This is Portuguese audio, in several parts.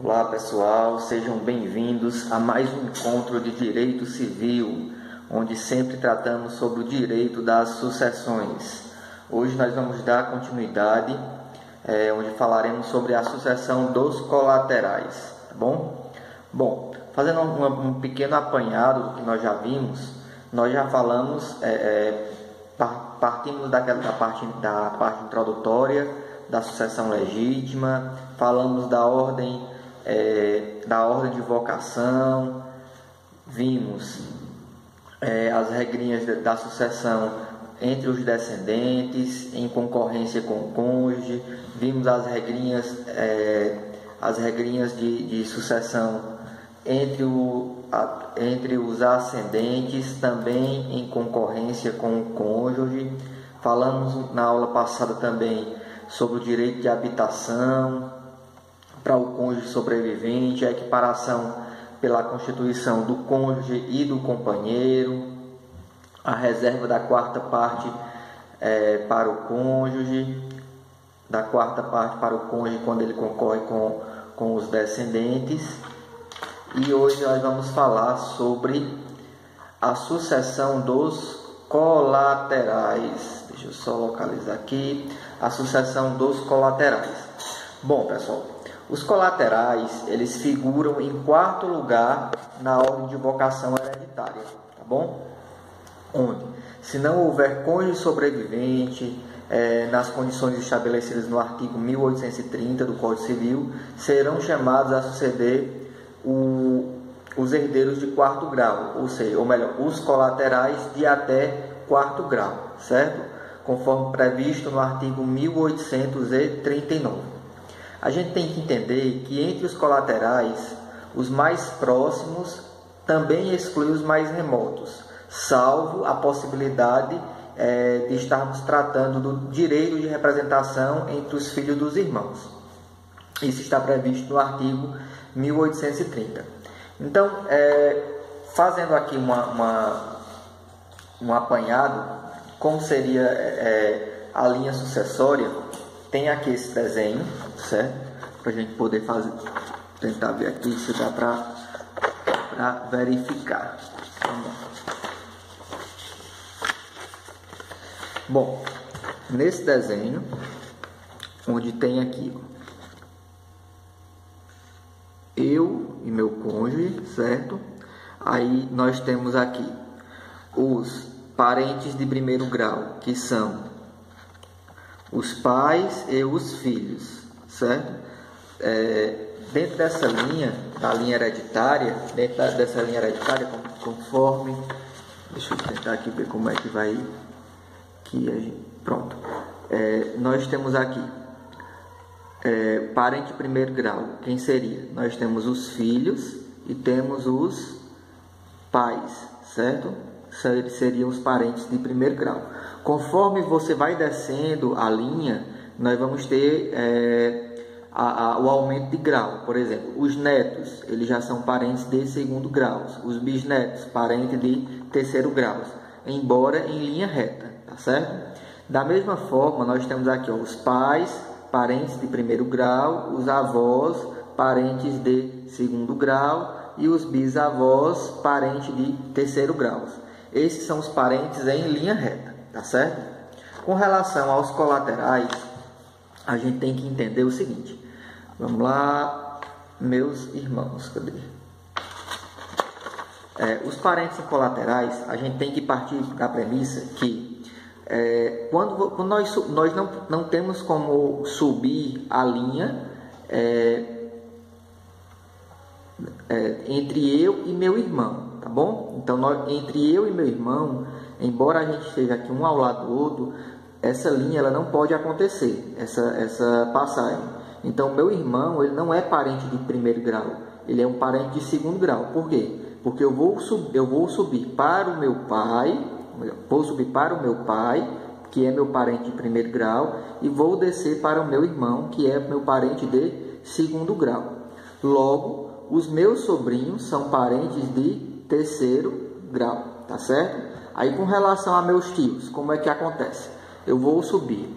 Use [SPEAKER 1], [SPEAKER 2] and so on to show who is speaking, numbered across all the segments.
[SPEAKER 1] Olá pessoal, sejam bem-vindos a mais um encontro de Direito Civil, onde sempre tratamos sobre o direito das sucessões. Hoje nós vamos dar continuidade, onde falaremos sobre a sucessão dos colaterais, tá bom? Bom, fazendo um pequeno apanhado do que nós já vimos, nós já falamos, partimos da parte introdutória da sucessão legítima, falamos da ordem de vocação, vimos as regrinhas da sucessão entre os descendentes, em concorrência com o cônjuge, vimos as regrinhas de sucessão entre os ascendentes, também em concorrência com o cônjuge. Falamos na aula passada também sobre o direito de habitação para o cônjuge sobrevivente, a equiparação pela constituição do cônjuge e do companheiro, a reserva da quarta parte para o cônjuge, quando ele concorre com os descendentes. E hoje nós vamos falar sobre a sucessão dos colaterais. Deixa eu só localizar aqui. A sucessão dos colaterais. Bom, pessoal, os colaterais, eles figuram em quarto lugar na ordem de vocação hereditária, tá bom? Onde, se não houver cônjuge sobrevivente, nas condições estabelecidas no artigo 1830 do Código Civil, serão chamados a suceder os herdeiros de quarto grau, ou melhor, os colaterais de até quarto grau, certo? Conforme previsto no artigo 1839. A gente tem que entender que entre os colaterais, os mais próximos também excluem os mais remotos, salvo a possibilidade de estarmos tratando do direito de representação entre os filhos dos irmãos. Isso está previsto no artigo 1830. Então, fazendo aqui um apanhado, como seria a linha sucessória, tem aqui esse desenho, certo? Para a gente poder tentar ver aqui se dá para verificar. Vamos lá. Bom, nesse desenho, onde tem aqui, eu e meu cônjuge, certo? Aí nós temos aqui os parentes de primeiro grau, que são os pais e os filhos, certo? Dentro dessa linha, da linha hereditária, conforme, deixa eu tentar aqui ver como é que vai, pronto, nós temos aqui, parente de primeiro grau, quem seria? Nós temos os filhos e temos os pais, certo? Seriam os parentes de primeiro grau. Conforme você vai descendo a linha, nós vamos ter o aumento de grau. Por exemplo, os netos, eles já são parentes de segundo grau. Os bisnetos, parentes de terceiro grau, embora em linha reta, tá certo? Da mesma forma, nós temos aqui os pais, parentes de primeiro grau, os avós, parentes de segundo grau e os bisavós, parentes de terceiro grau. Esses são os parentes em linha reta, tá certo? Com relação aos colaterais, a gente tem que entender o seguinte. Vamos lá, meus irmãos, cadê? Os parentes em colaterais, a gente tem que partir da premissa que quando nós não temos como subir a linha entre eu e meu irmão, tá bom? Então, entre eu e meu irmão, embora a gente esteja aqui um ao lado do outro, essa linha ela não pode acontecer, essa passagem. Então, meu irmão, ele não é parente de primeiro grau, ele é um parente de segundo grau. Por quê? Porque eu vou subir para o meu pai, que é meu parente de primeiro grau, e vou descer para o meu irmão, que é meu parente de segundo grau. Logo, os meus sobrinhos são parentes de terceiro grau, tá certo? Aí, com relação a meus tios, como é que acontece? Eu vou subir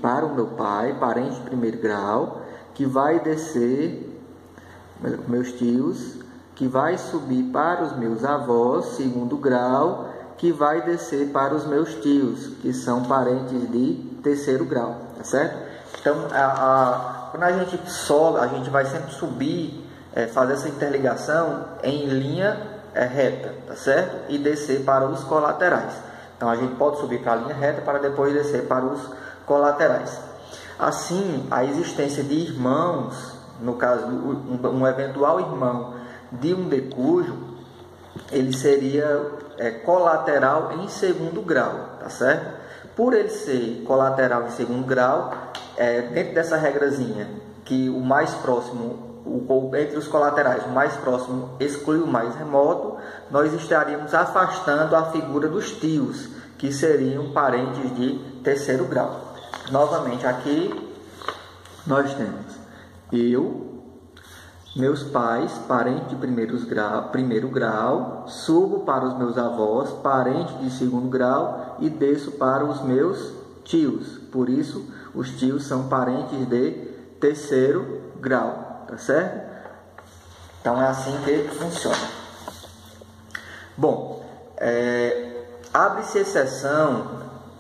[SPEAKER 1] para o meu pai, parente de primeiro grau, que vai descer, meus tios, que vai subir para os meus avós, segundo grau, que vai descer para os meus tios, que são parentes de terceiro grau, tá certo? Então, quando a gente sobe, a gente vai sempre subir, fazer essa interligação em linha reta, tá certo? E descer para os colaterais. Então, a gente pode subir para a linha reta para depois descer para os colaterais. Assim, a existência de irmãos, no caso, um eventual irmão de um decújo, ele seria colateral em segundo grau, tá certo? Por ele ser colateral em segundo grau, dentro dessa regrazinha, que o mais próximo, entre os colaterais, o mais próximo exclui o mais remoto, nós estaríamos afastando a figura dos tios, que seriam parentes de terceiro grau. Novamente, aqui nós temos eu, meus pais, parente de primeiro grau, subo para os meus avós, parente de segundo grau, e desço para os meus tios. Por isso, os tios são parentes de terceiro grau, tá certo? Então, é assim que funciona. Bom, abre-se exceção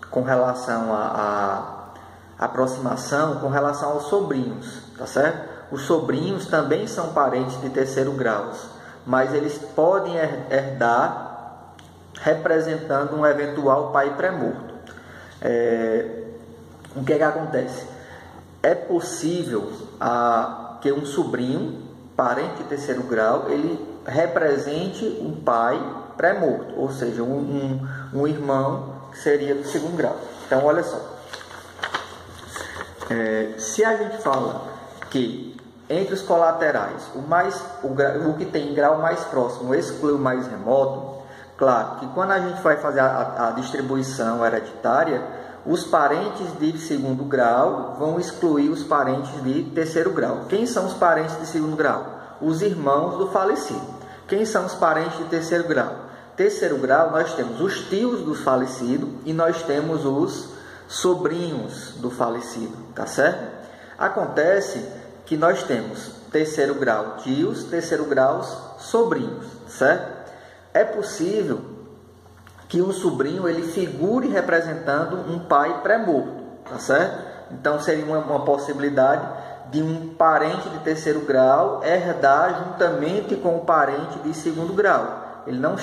[SPEAKER 1] com relação à aproximação, com relação aos sobrinhos, tá certo? Os sobrinhos também são parentes de terceiro grau, mas eles podem herdar representando um eventual pai pré-morto. O que acontece? É possível que um sobrinho, parente de terceiro grau, ele represente um pai pré-morto, ou seja, um irmão que seria do segundo grau. Então, olha só. Se a gente fala que entre os colaterais, o que tem grau mais próximo exclui o mais remoto, claro que quando a gente vai fazer a distribuição hereditária, os parentes de segundo grau vão excluir os parentes de terceiro grau. Quem são os parentes de segundo grau? Os irmãos do falecido. Quem são os parentes de terceiro grau? Terceiro grau, nós temos os tios do falecido e nós temos os sobrinhos do falecido, tá certo? Acontece que nós temos terceiro grau tios, terceiro grau sobrinhos, certo? É possível que um sobrinho ele figure representando um pai pré-morto, tá certo? Então seria uma possibilidade de um parente de terceiro grau herdar juntamente com o parente de segundo grau. Ele não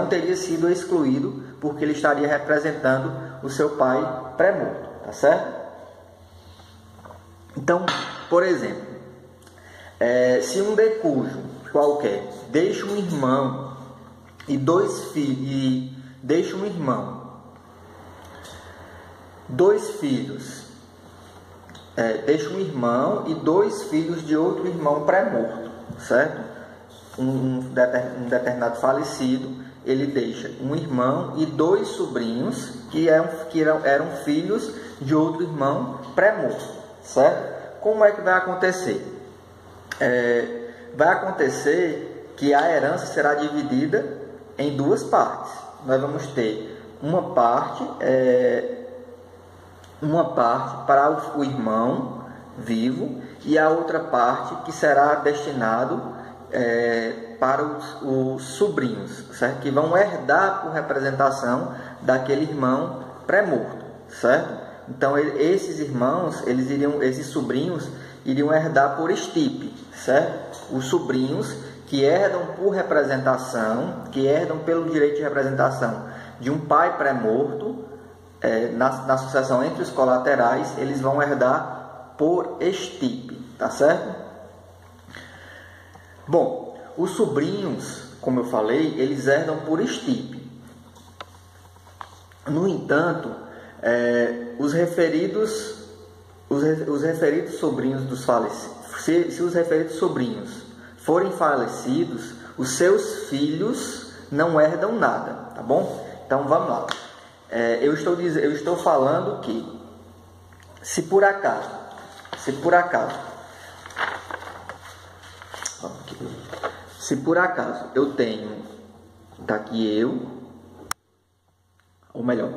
[SPEAKER 1] teria sido excluído porque ele estaria representando o seu pai pré-morto, tá certo? Então, por exemplo, se um decújo qualquer deixa um irmão e dois filhos, deixa um irmão, dois filhos, deixa um irmão e dois filhos de outro irmão pré-morto, certo? Um determinado falecido, ele deixa um irmão e dois sobrinhos que eram filhos de outro irmão pré-morto, certo? Como é que vai acontecer? Vai acontecer que a herança será dividida em duas partes. Nós vamos ter uma parte para o irmão vivo e a outra parte que será destinado para os sobrinhos, certo? Que vão herdar por representação daquele irmão pré-morto, certo? Então esses irmãos, esses sobrinhos iriam herdar por estipe, certo? Os sobrinhos que herdam por representação, que herdam pelo direito de representação de um pai pré-morto, na sucessão entre os colaterais, eles vão herdar por estipe, tá certo? Bom, os sobrinhos, como eu falei, eles herdam por estipe. No entanto, os referidos sobrinhos dos falecidos, se os referidos sobrinhos forem falecidos, os seus filhos não herdam nada, tá bom? Então vamos lá. Eu estou falando que se por acaso eu tenho daqui ou melhor,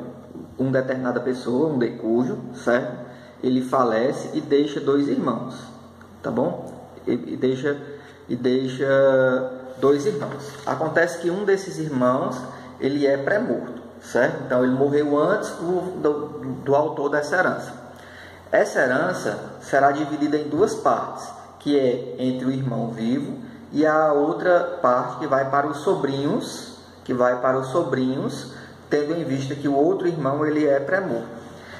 [SPEAKER 1] uma determinada pessoa, um decújo, certo? Ele falece e deixa dois irmãos. tá bom? E deixa 2 irmãos. Acontece que um desses irmãos, ele é pré-morto, certo? Então ele morreu antes do autor dessa herança. Essa herança será dividida em 2 partes, que é entre o irmão vivo e a outra parte que vai para os sobrinhos, tendo em vista que o outro irmão ele é pré-morto.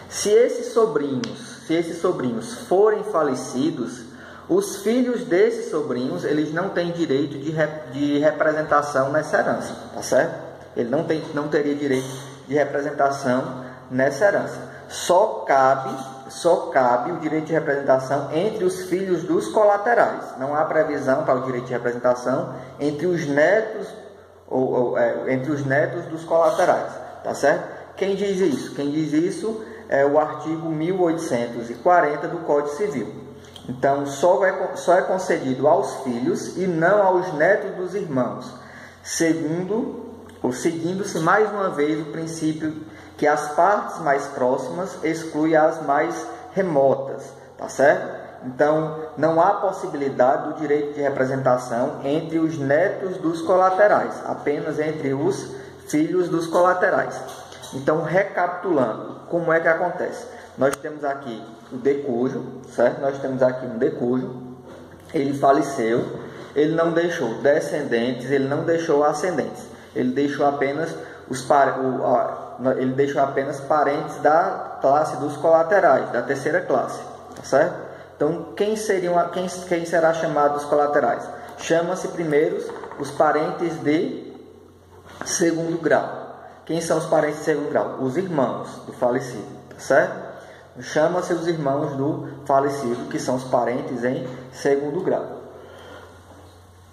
[SPEAKER 1] Se esses sobrinhos forem falecidos, os filhos desses sobrinhos, eles não têm direito de representação nessa herança, tá certo? Ele não teria direito de representação nessa herança. Só cabe o direito de representação entre os filhos dos colaterais. Não há previsão para o direito de representação entre os netos entre os netos dos colaterais, tá certo? Quem diz isso? Quem diz isso é o artigo 1840 do Código Civil. Então, só é concedido aos filhos e não aos netos dos irmãos, seguindo-se mais uma vez o princípio que as partes mais próximas excluem as mais remotas, tá certo? Então, não há possibilidade do direito de representação entre os netos dos colaterais, apenas entre os filhos dos colaterais. Então, recapitulando, como é que acontece? Nós temos aqui o decújo, certo? Nós temos aqui um decújo, ele faleceu, ele não deixou descendentes, ele não deixou ascendentes, ele deixou apenas parentes da classe dos colaterais, da terceira classe, tá certo? Então, quem será chamado dos colaterais? Chama-se primeiro os parentes de segundo grau. Quem são os parentes de segundo grau? Os irmãos do falecido, tá certo? Chama-se os irmãos do falecido, que são os parentes em segundo grau.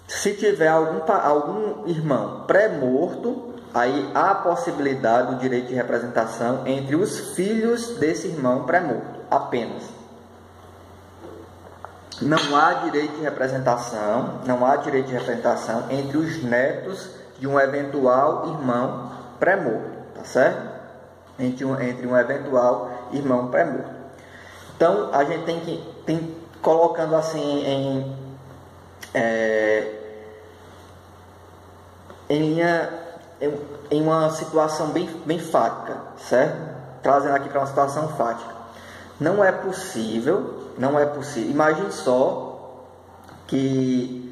[SPEAKER 1] Se tiver algum irmão pré-morto, aí há a possibilidade do direito de representação entre os filhos desse irmão pré-morto, apenas. Não há direito de representação entre os netos de um eventual irmão pré-morto, tá certo? Entre um eventual irmão pré-morto. Então, a gente tem colocando assim em uma situação bem fática, certo? Trazendo aqui para uma situação fática. Não é possível. Imagine só que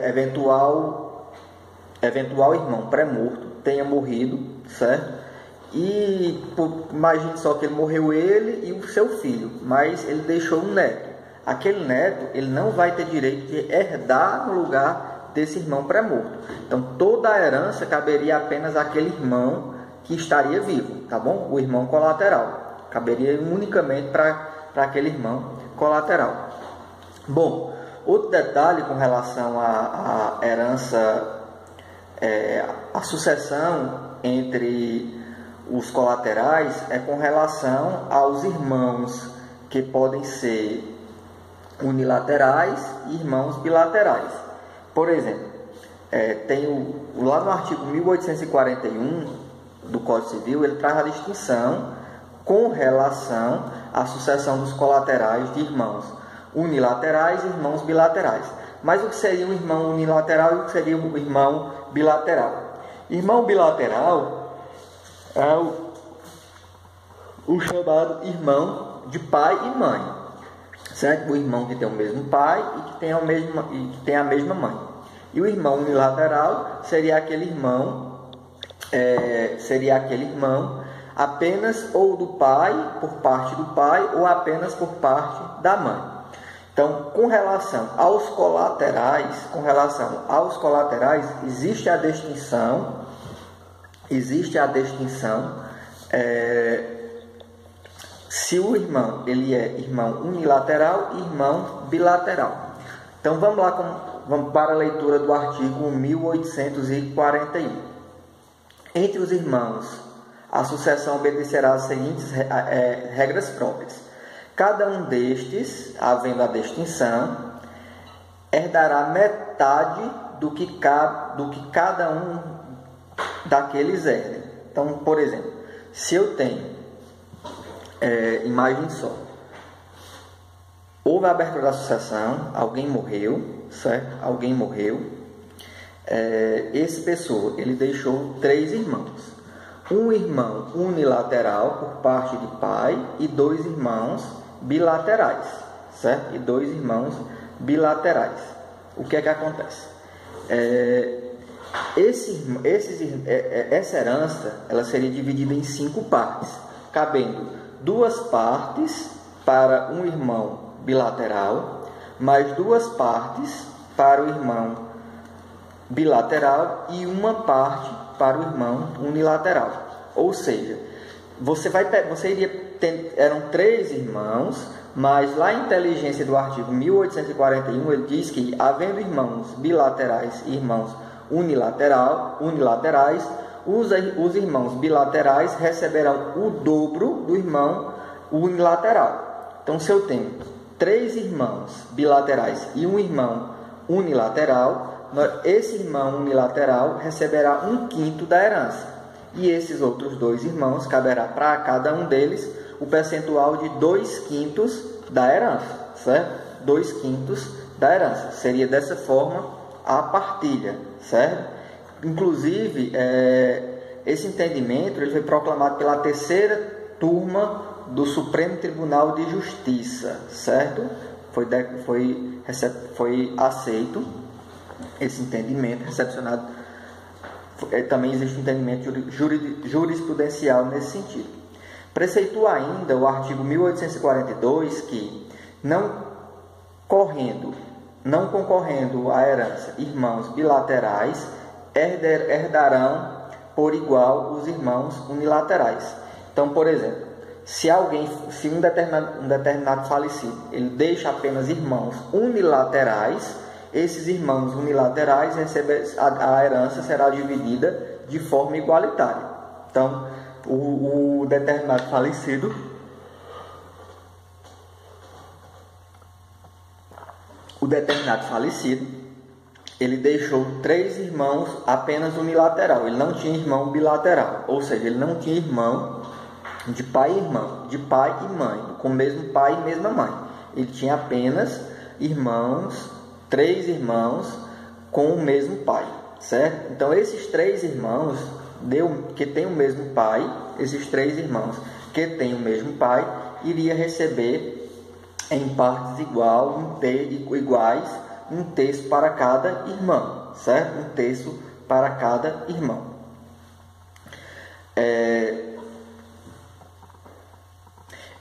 [SPEAKER 1] eventual irmão pré-morto tenha morrido, certo? E imagine só que ele morreu, ele e o seu filho, mas ele deixou um neto. Aquele neto, ele não vai ter direito de herdar no lugar desse irmão pré-morto. Então, toda a herança caberia apenas àquele irmão que estaria vivo, tá bom? O irmão colateral. Caberia unicamente para aquele irmão colateral. Bom, outro detalhe com relação à herança, a sucessão entre os colaterais é com relação aos irmãos que podem ser unilaterais e irmãos bilaterais. Por exemplo, lá no artigo 1841 do Código Civil, ele traz a distinção com relação à sucessão dos colaterais de irmãos unilaterais e irmãos bilaterais. Mas o que seria um irmão unilateral e o que seria um irmão bilateral? Irmão bilateral é o chamado irmão de pai e mãe, certo? O irmão que tem o mesmo pai e que tem a mesma mãe. E o irmão unilateral seria aquele irmão apenas ou do pai, por parte do pai, ou apenas por parte da mãe. Então, com relação aos colaterais, existe a distinção se o irmão ele é irmão unilateral e irmão bilateral. Então, vamos para a leitura do artigo 1841. Entre os irmãos, a sucessão obedecerá às seguintes regras próprias. Cada um destes, havendo a distinção, herdará metade do que cada um daqueles herda. Então, por exemplo, se eu tenho, imagem só, houve a abertura da sucessão, alguém morreu, certo? Alguém morreu. Esse pessoa, ele deixou 3 irmãos. Um irmão unilateral por parte de pai e 2 irmãos bilaterais, certo? E 2 irmãos bilaterais. O que é que acontece? Essa herança, ela seria dividida em 5 partes, cabendo 2 partes para um irmão bilateral, mais 2 partes para o irmão bilateral e 1 parte para o irmão unilateral. Ou seja, eram 3 irmãos, mas lá em inteligência do artigo 1841 ele diz que, havendo irmãos bilaterais e irmãos unilaterais, os irmãos bilaterais receberão o dobro do irmão unilateral. Então, se eu tenho 3 irmãos bilaterais e um irmão unilateral, esse irmão unilateral receberá 1/5 da herança. E esses outros 2 irmãos, caberá para cada um deles o percentual de 2/5 da herança, certo? 2/5 da herança. Seria dessa forma a partilha, certo? Inclusive, esse entendimento ele foi proclamado pela 3ª turma do Supremo Tribunal de Justiça, certo? Foi aceito esse entendimento, recepcionado. Também existe um entendimento jurisprudencial nesse sentido. Preceitua ainda o artigo 1842 que, não concorrendo à herança irmãos bilaterais, herdarão por igual os irmãos unilaterais. Então, por exemplo, se um determinado falecido ele deixa apenas irmãos unilaterais, esses irmãos unilaterais a herança será dividida de forma igualitária. Então, o determinado falecido ele deixou 3 irmãos apenas unilateral. Ele não tinha irmão bilateral, ou seja, ele não tinha irmão de pai e irmão, de pai e mãe, com o mesmo pai e mesma mãe. Ele tinha apenas 3 irmãos com o mesmo pai, certo? Então, esses 3 irmãos que têm o mesmo pai, iria receber em partes iguais 1/3 para cada irmão, certo? 1/3 para cada irmão.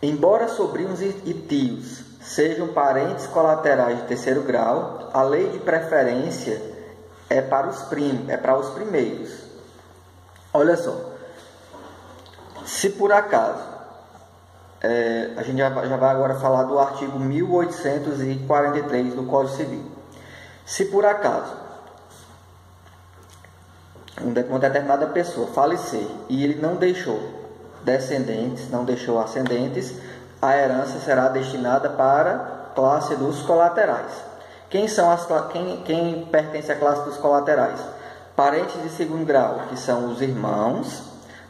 [SPEAKER 1] Embora sobrinhos e tios sejam parentes colaterais de 3º grau, a lei de preferência é para os primeiros. Olha só, se por acaso, a gente já vai agora falar do artigo 1843 do Código Civil. Se por acaso uma determinada pessoa falecer e ele não deixou descendentes, não deixou ascendentes, a herança será destinada para a classe dos colaterais. Quem pertence à classe dos colaterais? Parentes de 2º grau, que são os irmãos.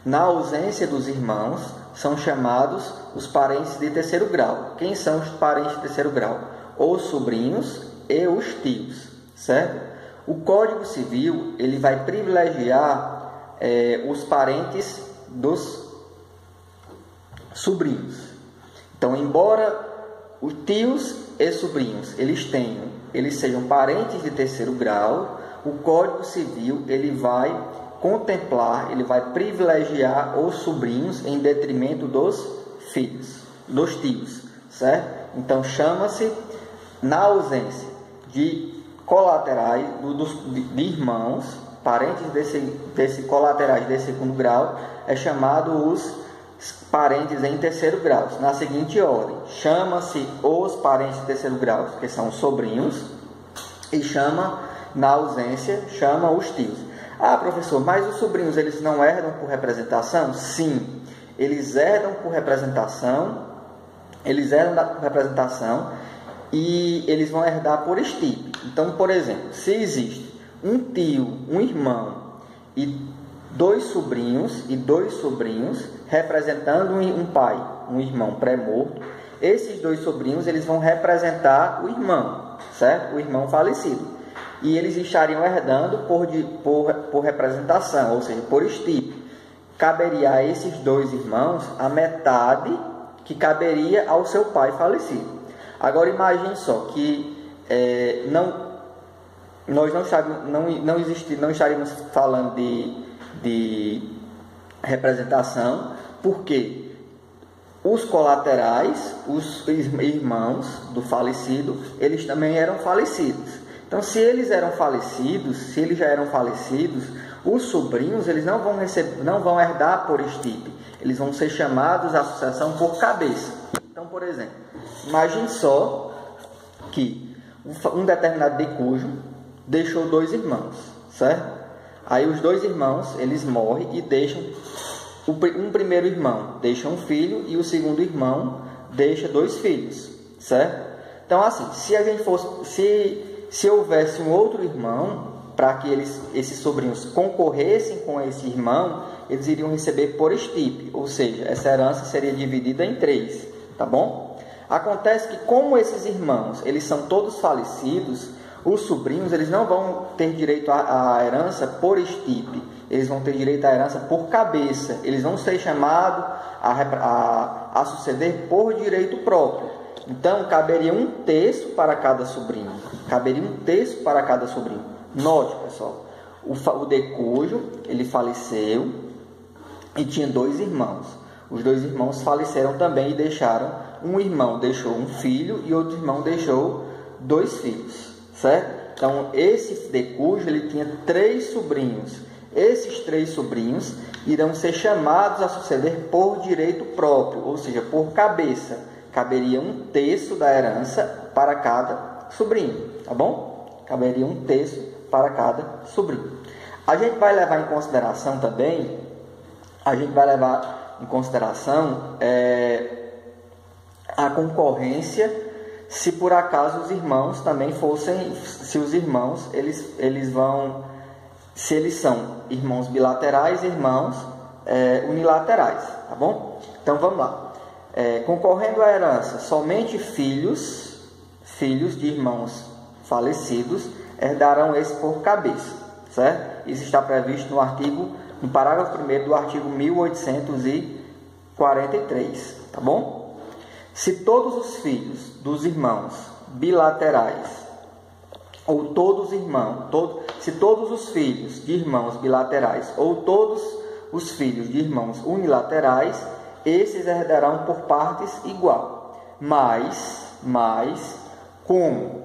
[SPEAKER 1] Na ausência dos irmãos, são chamados os parentes de 3º grau. Quem são os parentes de 3º grau? Os sobrinhos e os tios, certo? O Código Civil ele vai privilegiar os parentes dos sobrinhos. Então, embora os tios e sobrinhos eles sejam parentes de 3º grau, o Código Civil ele vai contemplar, ele vai privilegiar os sobrinhos em detrimento dos tios, certo? Então, chama-se, na ausência de colaterais, de irmãos, parentes desse colaterais de 2º grau, é chamado os parentes em 3º grau, na seguinte ordem: chama-se os parentes de 3º grau, que são os sobrinhos, e na ausência, chama os tios. Ah, professor, mas os sobrinhos eles não herdam por representação? Sim, eles herdam por representação, e eles vão herdar por estirpe. Então, por exemplo, se existe um tio, um irmão e 2 sobrinhos representando um pai, um irmão pré-morto, esses dois sobrinhos eles vão representar o irmão, certo? O irmão falecido. E eles estariam herdando por representação, ou seja, por estipe. Caberia a esses dois irmãos a metade que caberia ao seu pai falecido. Agora imagine só que nós não estaríamos falando de representação, porque os colaterais, os irmãos do falecido, eles também eram falecidos. Então, se eles já eram falecidos, os sobrinhos eles não vão herdar por estipe, eles vão ser chamados à sucessão por cabeça. Então, por exemplo, imagine só que um determinado decujo deixou dois irmãos, certo? Aí os dois irmãos eles morrem e deixam um primeiro irmão deixa um filho e o segundo irmão deixa dois filhos, certo? Então, assim, se houvesse um outro irmão, para que esses sobrinhos concorressem com esse irmão, eles iriam receber por estipe, ou seja, essa herança seria dividida em 3, tá bom? Acontece que, como esses irmãos eles são todos falecidos, os sobrinhos eles não vão ter direito à herança por estipe, eles vão ter direito à herança por cabeça, eles vão ser chamados a suceder por direito próprio. Então, caberia um terço para cada sobrinho. Note, pessoal, o decujo, ele faleceu e tinha dois irmãos. Os dois irmãos faleceram também e deixaram, um irmão deixou um filho e outro irmão deixou dois filhos, certo? Então, esse decujo, ele tinha 3 sobrinhos. Esses 3 sobrinhos irão ser chamados a suceder por direito próprio, ou seja, por cabeça. Caberia um terço da herança para cada sobrinho, tá bom? Caberia um terço para cada sobrinho. A gente vai levar em consideração também, a concorrência, se por acaso os irmãos também fossem, se os irmãos, se eles são irmãos bilaterais, irmãos unilaterais, tá bom? Então vamos lá. Concorrendo à herança somente filhos de irmãos falecidos herdarão esse por cabeça, certo? Isso está previsto no parágrafo 1º do artigo 1843, tá bom? Se todos os filhos dos irmãos bilaterais, ou se todos os filhos de irmãos bilaterais, ou todos os filhos de irmãos unilaterais, esses herdarão por partes igual, mas como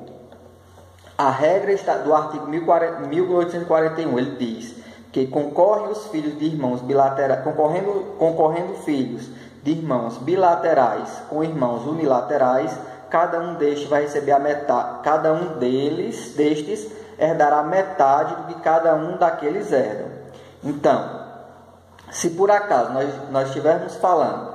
[SPEAKER 1] a regra está do artigo 1841, ele diz que concorrem os filhos de irmãos bilaterais, concorrendo filhos de irmãos bilaterais com irmãos unilaterais, cada um destes vai receber a metade, cada um destes herdará metade do que cada um daqueles herdam. Então, se por acaso nós estivermos falando,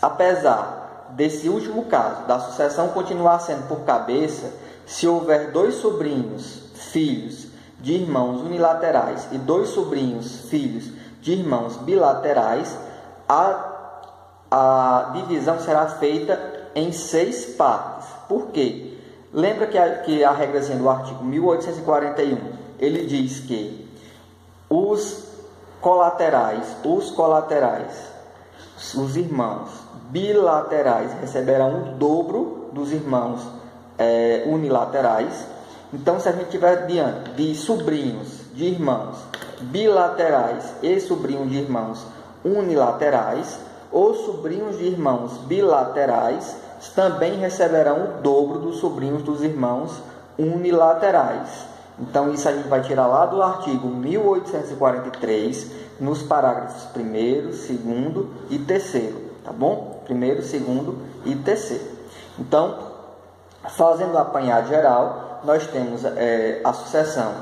[SPEAKER 1] apesar desse último caso, da sucessão continuar sendo por cabeça, se houver 2 sobrinhos, filhos de irmãos unilaterais e 2 sobrinhos, filhos de irmãos bilaterais, a divisão será feita em 6 partes. Por quê? Lembra que a regrazinha do artigo 1841, ele diz que os irmãos bilaterais receberão o dobro dos irmãos unilaterais. Então, se a gente tiver diante de sobrinhos de irmãos bilaterais e sobrinhos de irmãos unilaterais, os sobrinhos de irmãos bilaterais também receberão o dobro dos sobrinhos dos irmãos unilaterais. Então, isso a gente vai tirar lá do artigo 1843, nos parágrafos 1º, 2º e 3º, tá bom? 1º, 2º e 3º. Então, fazendo o apanhado geral, nós temos a sucessão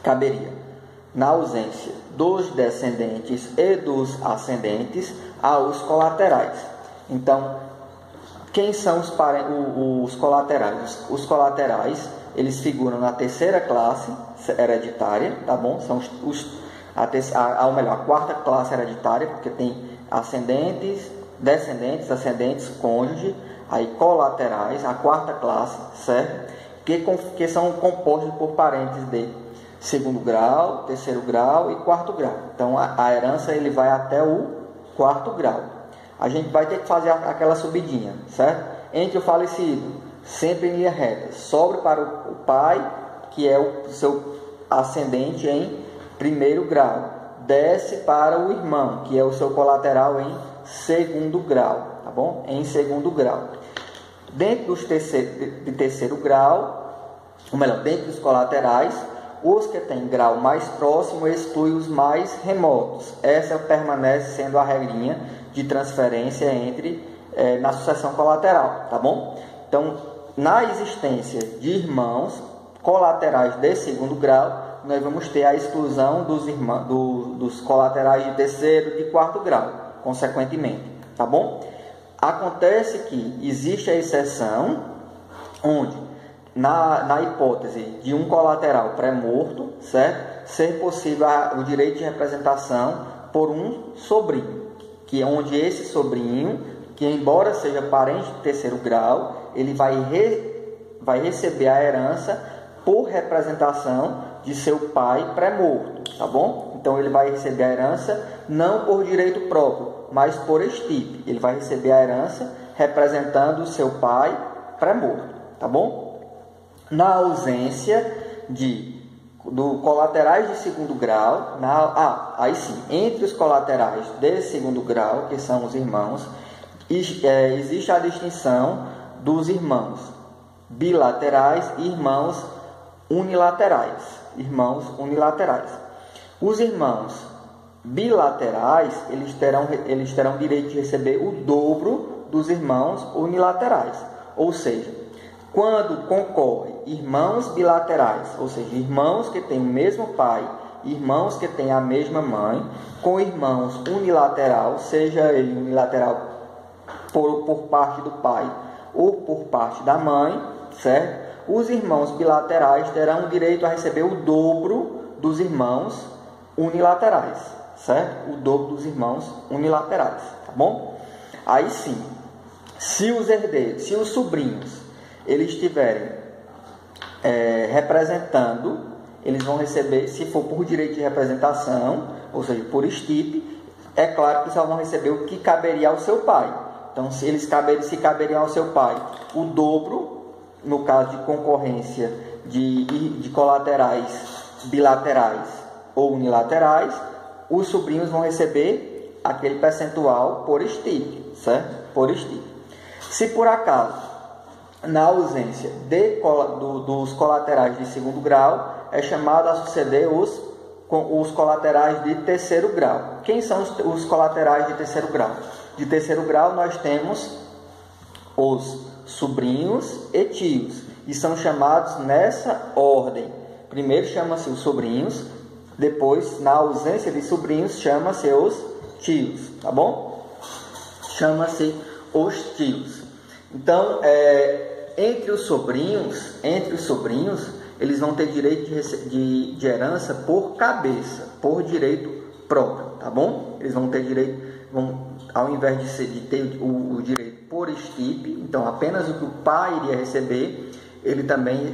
[SPEAKER 1] caberia, na ausência dos descendentes e dos ascendentes, aos colaterais. Então, quem são os colaterais? Os colaterais, eles figuram na 3ª classe hereditária, tá bom? São a 4ª classe hereditária, porque tem ascendentes, descendentes, ascendentes, cônjuge, aí colaterais, a quarta classe, certo? Que são compostos por parentes de segundo grau, terceiro grau e quarto grau. Então a herança ele vai até o quarto grau. A gente vai ter que fazer aquela subidinha, certo? Entre o falecido, sempre em linha reta, sobe para o pai, que é o seu ascendente em primeiro grau, desce para o irmão, que é o seu colateral em segundo grau, tá bom? Em segundo grau. Dentro dos terceiro grau, ou melhor, dentro dos colaterais, os que têm grau mais próximo exclui os mais remotos. Essa permanece sendo a regrinha de transferência na sucessão colateral, tá bom? Então, na existência de irmãos colaterais de segundo grau, nós vamos ter a exclusão dos colaterais de terceiro e de quarto grau, consequentemente, tá bom? Acontece que existe a exceção onde, na hipótese de um colateral pré-morto, certo? Ser possível o direito de representação por um sobrinho, que é onde esse sobrinho, que embora seja parente de terceiro grau, ele vai receber a herança por representação de seu pai pré-morto, tá bom? Então ele vai receber a herança não por direito próprio, mas por estirpe. Ele vai receber a herança representando o seu pai pré-morto, tá bom? Na ausência do colaterais de segundo grau, aí sim, entre os colaterais de segundo grau, que são os irmãos, existe a distinção dos irmãos bilaterais e irmãos unilaterais. Os irmãos bilaterais, eles terão direito de receber o dobro dos irmãos unilaterais. Ou seja, quando concorrem irmãos bilaterais, ou seja, irmãos que têm o mesmo pai, irmãos que têm a mesma mãe, com irmãos unilateral, seja ele unilateral por parte do pai ou por parte da mãe, certo? Os irmãos bilaterais terão direito a receber o dobro dos irmãos unilaterais, certo? O dobro dos irmãos unilaterais, tá bom? Aí sim, se os herdeiros, se os sobrinhos, eles estiverem representando, eles vão receber, se for por direito de representação, ou seja, por estirpe, é claro que só vão receber o que caberia ao seu pai. Então, se caberiam ao seu pai o dobro, no caso de concorrência de colaterais bilaterais ou unilaterais, os sobrinhos vão receber aquele percentual por estirpe, certo? Por estirpe. Se por acaso, na ausência dos colaterais de segundo grau, é chamado a suceder os colaterais de terceiro grau. Quem são os colaterais de terceiro grau? De terceiro grau nós temos os sobrinhos e tios, e são chamados nessa ordem. Primeiro chama-se os sobrinhos, depois, na ausência de sobrinhos, chama-se os tios, tá bom? Chama-se os tios. Então, entre os sobrinhos, eles vão ter direito de herança por cabeça, por direito próprio, tá bom? Eles vão ter direito, ao invés de ter o direito por estirpe, então apenas o que o pai iria receber, ele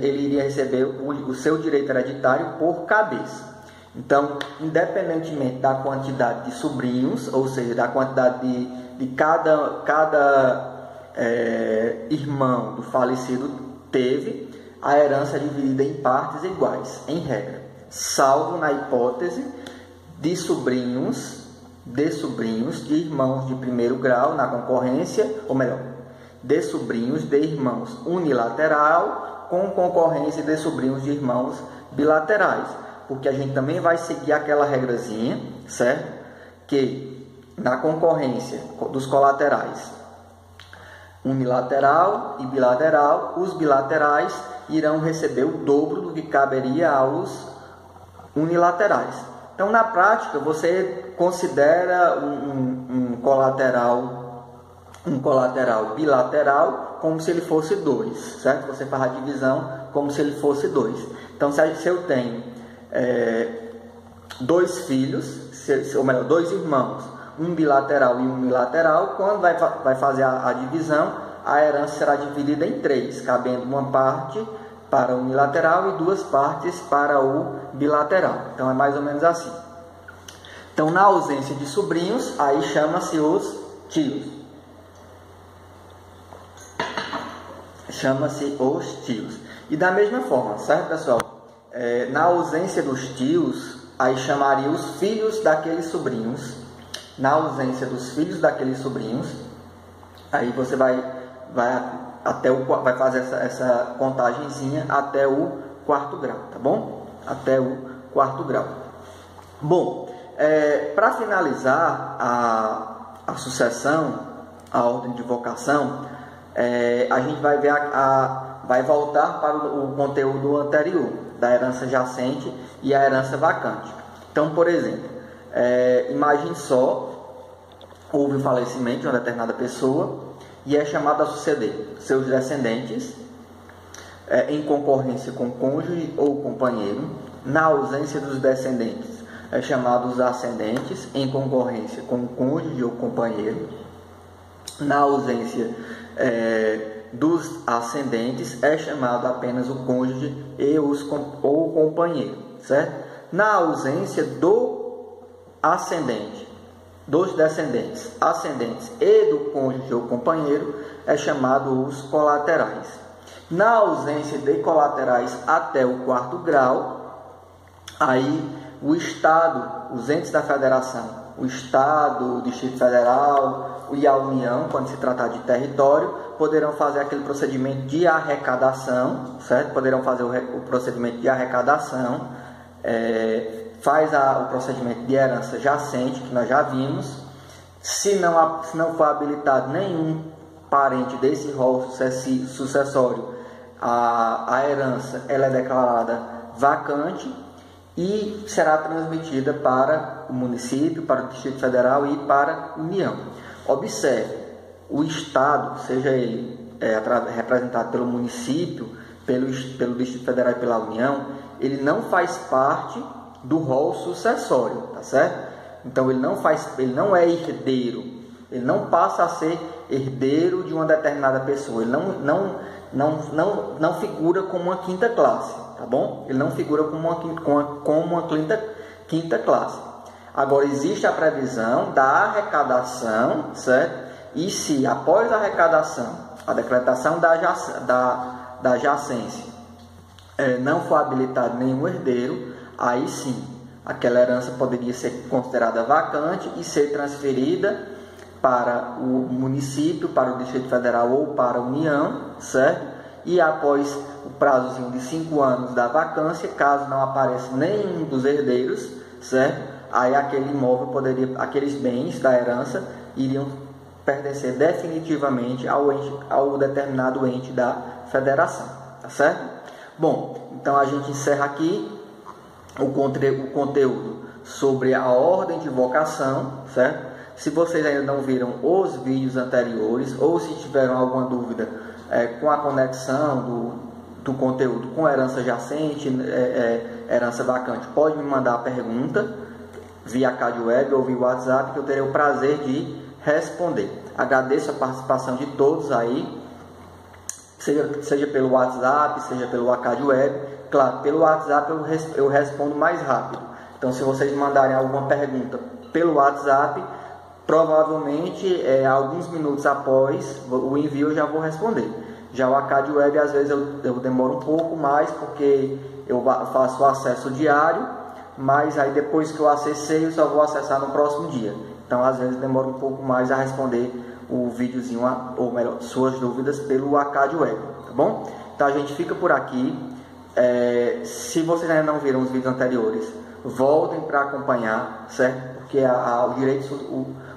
[SPEAKER 1] iria receber o seu direito hereditário por cabeça. Então, independentemente da quantidade de sobrinhos, ou seja, da quantidade de cada irmão do falecido teve, a herança é dividida em partes iguais, em regra, salvo na hipótese de sobrinhos, de irmãos de primeiro grau na concorrência, ou melhor, de sobrinhos de irmãos unilateral com concorrência de sobrinhos de irmãos bilaterais, porque a gente também vai seguir aquela regrazinha, certo? Que na concorrência dos colaterais unilateral e bilateral, os bilaterais irão receber o dobro do que caberia aos unilaterais. Então, na prática, você considera um colateral bilateral como se ele fosse 2, certo? Você faz a divisão como se ele fosse 2. Então, se eu tenho 2 filhos, ou melhor, 2 irmãos, um bilateral e um unilateral, quando vai fazer a divisão, a herança será dividida em 3, cabendo uma parte para o unilateral e 2 partes para o bilateral. Então é mais ou menos assim. Então, na ausência de sobrinhos, aí chama-se os tios. Chama-se os tios. E da mesma forma, certo, pessoal? Na ausência dos tios, aí chamaria os filhos daqueles sobrinhos. Na ausência dos filhos daqueles sobrinhos, aí você vai fazer essa contagenzinha até o 4º grau, tá bom? Até o 4º grau. Bom, para finalizar a sucessão, a ordem de vocação, a gente vai ver vai voltar para o conteúdo anterior, da herança jacente e a herança vacante. Então, por exemplo, imagine só, houve o falecimento de uma determinada pessoa e é chamado a suceder seus descendentes em concorrência com cônjuge ou companheiro. Na ausência dos descendentes, é chamado os ascendentes em concorrência com cônjuge ou companheiro. Na ausência dos ascendentes, é chamado apenas o cônjuge ou o companheiro, certo? Na ausência do ascendente, dos descendentes, ascendentes e do cônjuge ou companheiro, é chamado os colaterais. Na ausência de colaterais até o 4º grau, aí o Estado, os entes da Federação, o Estado, o Distrito Federal e a União, quando se tratar de território, poderão fazer aquele procedimento de arrecadação, certo? Poderão fazer o procedimento de arrecadação, faz o procedimento de herança jacente, que nós já vimos. Se não for habilitado nenhum parente desse rol sucessório, a herança ela é declarada vacante e será transmitida para o município, para o Distrito Federal e para a União. Observe, o Estado, seja ele representado pelo município, pelo Distrito Federal e pela União, ele não faz parte do rol sucessório, tá certo? Então ele não é herdeiro, ele não passa a ser herdeiro de uma determinada pessoa, ele não figura como uma quinta classe, tá bom? Ele não figura como uma quinta classe. Agora existe a previsão da arrecadação, certo? E se após a arrecadação, a decretação da jacência, não for habilitado nenhum herdeiro, aí sim, aquela herança poderia ser considerada vacante e ser transferida para o município, para o Distrito Federal ou para a União, certo? E após o prazozinho de 5 anos da vacância, caso não apareça nenhum dos herdeiros, certo? Aí aquele imóvel aqueles bens da herança iriam pertencer definitivamente ao determinado ente da federação, tá certo? Bom, então a gente encerra aqui o conteúdo sobre a ordem de vocação, certo? Se vocês ainda não viram os vídeos anteriores ou se tiveram alguma dúvida com a conexão do conteúdo com herança jacente, herança vacante, pode me mandar a pergunta via CADWeb ou via WhatsApp, que eu terei o prazer de responder. Agradeço a participação de todos aí, seja pelo WhatsApp, seja pelo CADWeb. Claro, pelo WhatsApp eu respondo mais rápido. Então, se vocês mandarem alguma pergunta pelo WhatsApp, provavelmente alguns minutos após o envio eu já vou responder. Já o CADWeb, às vezes eu demoro um pouco mais, porque eu faço o acesso diário, mas aí depois que eu acessei, eu só vou acessar no próximo dia. Então, às vezes demora um pouco mais a responder o videozinho, ou melhor, suas dúvidas pelo CADWeb, tá bom? Então, a gente fica por aqui. Se vocês ainda não viram os vídeos anteriores, voltem para acompanhar, certo? Porque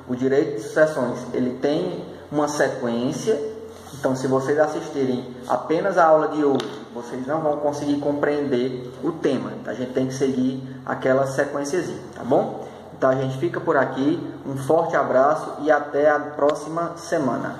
[SPEAKER 1] o direito de sucessões, ele tem uma sequência. Então, se vocês assistirem apenas a aula de hoje, vocês não vão conseguir compreender o tema. A gente tem que seguir aquela sequenciazinha, tá bom? Então, a gente fica por aqui. Um forte abraço e até a próxima semana.